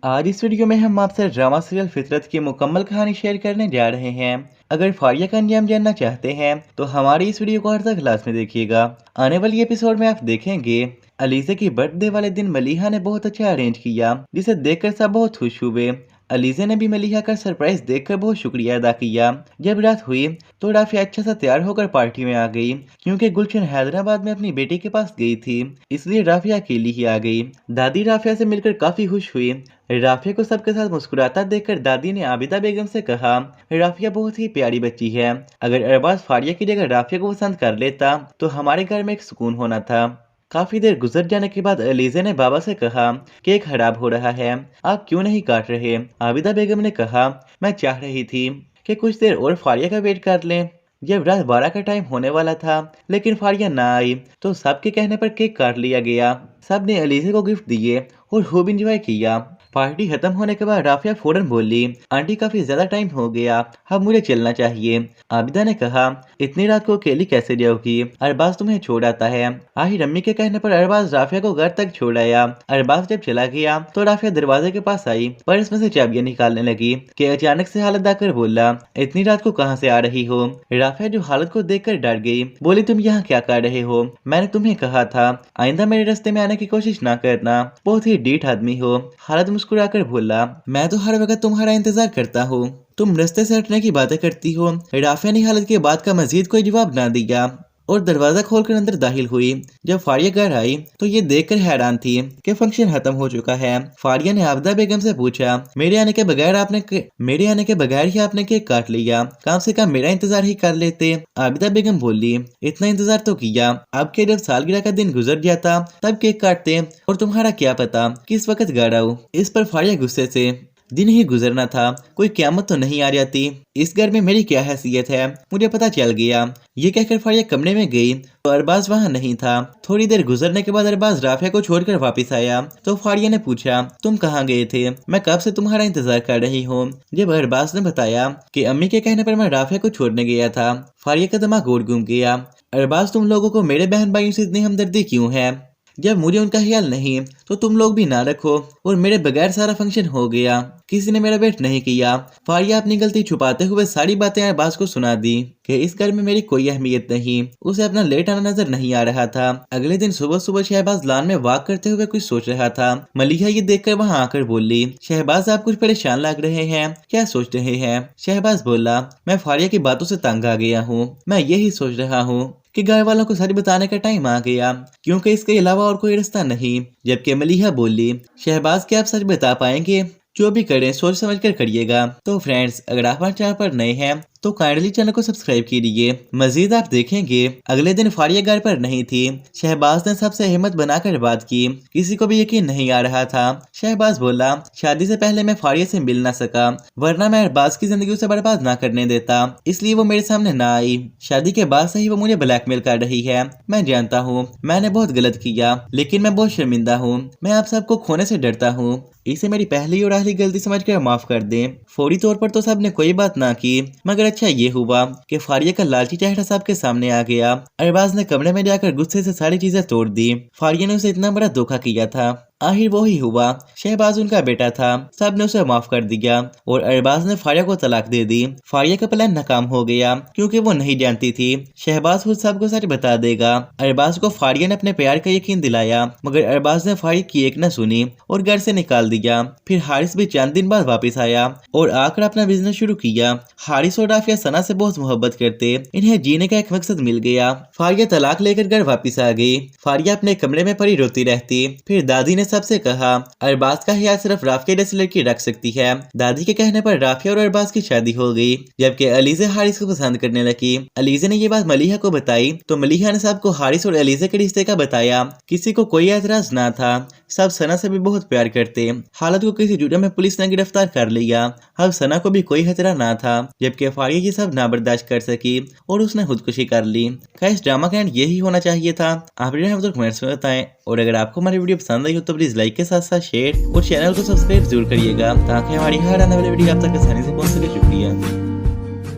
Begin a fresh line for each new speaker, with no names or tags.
आज इस वीडियो में हम आपसे ड्रामा सीरियल फितरत की मुकम्मल कहानी शेयर करने जा रहे हैं। अगर फारिया का अंजाम जानना चाहते हैं तो हमारी इस वीडियो को हर तक क्लास में देखिएगा। आने वाली एपिसोड में आप देखेंगे अलीज़ा की बर्थडे वाले दिन मलीहा ने बहुत अच्छा अरेंज किया, जिसे देखकर सब बहुत खुश हुए। अलीज़ा ने भी मलीहा का सरप्राइज देखकर बहुत शुक्रिया अदा किया। जब रात हुई तो राफिया अच्छा सा तैयार होकर पार्टी में आ गई, क्योंकि गुलशन हैदराबाद में अपनी बेटी के पास गई थी, इसलिए राफिया अकेली ही आ गई। दादी राफिया से मिलकर काफी खुश हुई। राफिया को सबके साथ मुस्कुराता देखकर दादी ने आबिदा बेगम से कहा, राफिया बहुत ही प्यारी बच्ची है। अगर अरबाज फारिया की जगह राफिया को पसंद कर लेता तो हमारे घर में एक सुकून होना था। काफी देर गुजर जाने के बाद अलीज़ा ने बाबा से कहा, केक खराब हो रहा है, आप क्यों नहीं काट रहे? आबिदा बेगम ने कहा, मैं चाह रही थी कि कुछ देर और फारिया का वेट कर लें। जब रात 12 का टाइम होने वाला था लेकिन फारिया ना आई तो सबके कहने पर केक काट लिया गया। सब ने अलीज़ा को गिफ्ट दिए और खूब इंजॉय किया। पार्टी खत्म होने के बाद राफिया फौरन बोली, आंटी काफी ज्यादा टाइम हो गया, अब मुझे चलना चाहिए। आबिदा ने कहा, इतनी रात को अकेली कैसे जाओगी? अरबाज तुम्हें छोड़ आता है। आहिर अम्मी के कहने पर अरबाज राफिया को घर तक छोड़ आया। अरबाज जब चला गया तो राफिया दरवाजे के पास आई, पर इसमें से चाबियां निकालने लगी कि अचानक से हालत आकर बोला, इतनी रात को कहाँ से आ रही हो? राफिया जो हालत को देखकर डर गई, बोली, तुम यहाँ क्या कर रहे हो? मैंने तुम्हें कहा था आइंदा मेरे रास्ते में आने की कोशिश ना करना, बहुत ही डीठ आदमी हो। हालत मुस्कुराकर बोला, मैं तो हर वक्त तुम्हारा इंतजार करता हूँ, तुम रास्ते से हटने की बातें करती हो। राफिया ने हालत के बाद का मजीद कोई जवाब ना दिया और दरवाजा खोलकर अंदर दाखिल हुई। जब फारिया घर आई तो ये देखकर हैरान थी कि फंक्शन खत्म हो चुका है। फारिया ने आबिदा बेगम से पूछा, मेरे आने के बगैर ही आपने केक काट लिया, कम से कम मेरा इंतजार ही कर लेते। आबिदा बेगम बोली, इतना इंतजार तो किया, अब के जब सालगिरह का दिन गुजर जाता तब केक काटते, और तुम्हारा क्या पता किस वक्त घर आऊं। इस पर फारिया गुस्से से, दिन ही गुजरना था, कोई क़यामत तो नहीं आ जाती। इस घर में मेरी क्या हैसियत है, मुझे पता चल गया। ये कहकर फारिया कमरे में गई तो अरबाज वहाँ नहीं था। थोड़ी देर गुजरने के बाद अरबाज राफिया को छोड़कर वापस आया तो फारिया ने पूछा, तुम कहाँ गए थे? मैं कब से तुम्हारा इंतजार कर रही हूँ। जब अरबाज ने बताया कि अम्मी के कहने पर मैं राफिया को छोड़ने गया था, फारिया का दिमाग और घूम गया। अरबाज, तुम लोगों को मेरे बहन भाइयों से इतनी हमदर्दी क्यों है? जब मुझे उनका ख्याल नहीं तो तुम लोग भी ना रखो, और मेरे बगैर सारा फंक्शन हो गया, किसी ने मेरा वेट नहीं किया। फारिया अपनी गलती छुपाते हुए सारी बातें अरबाज को सुना दी कि इस घर में मेरी कोई अहमियत नहीं। उसे अपना लेट आना नजर नहीं आ रहा था। अगले दिन सुबह सुबह शहबाज लान में वॉक करते हुए कुछ सोच रहा था। मलिहा ये देखकर वहाँ आकर बोली, शहबाज आप कुछ परेशान लग रहे हैं, क्या सोच रहे हैं? शहबाज बोला, मैं फारिया की बातों से तंग आ गया हूँ, मैं यही सोच रहा हूँ कि घर वालों को सच बताने का टाइम आ गया, क्योंकि इसके अलावा और कोई रास्ता नहीं। जबकि मलिहा बोली, शहबाज क्या आप सच बता पाएंगे? जो भी करें सोच समझ कर करिएगा। तो फ्रेंड्स, अगर आप हमारे चैनल पर नए हैं तो काइंडली चैनल को सब्सक्राइब कीजिए। मजीद आप देखेंगे अगले दिन फारिया घर पर नहीं थी। शहबाज ने सबसे हिम्मत बनाकर बात की, किसी को भी यकीन नहीं आ रहा था। शहबाज बोला, शादी से पहले मैं फारिया से मिल ना सका, वरना मैं अरबाज की जिंदगी उसे बर्बाद ना करने देता, इसलिए वो मेरे सामने ना आई। शादी के बाद से ही वो मुझे ब्लैकमेल कर रही है। मैं जानता हूँ मैंने बहुत गलत किया, लेकिन मैं बहुत शर्मिंदा हूँ। मैं आप सबको खोने से डरता हूँ, इसे मेरी पहली और आखिरी गलती समझकर माफ कर दें। फौरी तौर पर तो सबने कोई बात ना की, मगर अच्छा ये हुआ कि फारिया का लालची चेहरा सबके सामने आ गया। अरबाज ने कमरे में जाकर गुस्से से सारी चीजें तोड़ दी। फारिया ने उसे इतना बड़ा धोखा किया था, आखिर वो ही हुआ। शहबाज उनका बेटा था, सब ने उसे माफ कर दिया और अरबाज ने फारिया को तलाक दे दी। फारिया का प्लान नाकाम हो गया क्योंकि वो नहीं जानती थी शहबाज खुद सबको सच बता देगा। अरबाज को फारिया ने अपने प्यार का यकीन दिलाया, मगर अरबाज ने फारिया की एक न सुनी और घर से निकाल दिया। फिर हारिस भी चंद दिन बाद वापस आया और आकर अपना बिजनेस शुरू किया। हारिस और राफिया सना से बहुत मोहब्बत करते, इन्हें जीने का एक मकसद मिल गया। फारिया तलाक लेकर घर वापस आ गई। फारिया अपने कमरे में पड़ी रोती रहती। फिर दादी ने सबसे कहा, अरबाज का ख्याल सिर्फ राफिया जैसी लड़की रख सकती है। दादी के कहने पर राफिया और अरबाज की शादी हो गई, जबकि अलीज़ा हारिस को पसंद करने लगी। अलीज़ा ने ये बात मलिहा को बताई तो मलिहा ने सबको हारिस और अलीज़ा के रिश्ते का बताया। किसी को कोई एतराज ना था, सब सना से भी बहुत प्यार करते। हालत को किसी जुर्म में पुलिस ने गिरफ्तार कर लिया। अब सना को भी कोई खतरा ना था, जबकि फारिया ये सब ना बर्दाश्त कर सकी और उसने खुदकुशी कर ली। खैर, इस ड्रामा का एंड यही होना चाहिए था। आप तो कमेंट्स में बताएं, और अगर आपको हमारी वीडियो पसंद आई हो तो प्लीज लाइक के साथ साथ शेयर और चैनल को सब्सक्राइब जरूर करिएगा, ताकि हमारी हर आने वाली वीडियो आप तक आसानी से पहुंच सके। शुक्रिया।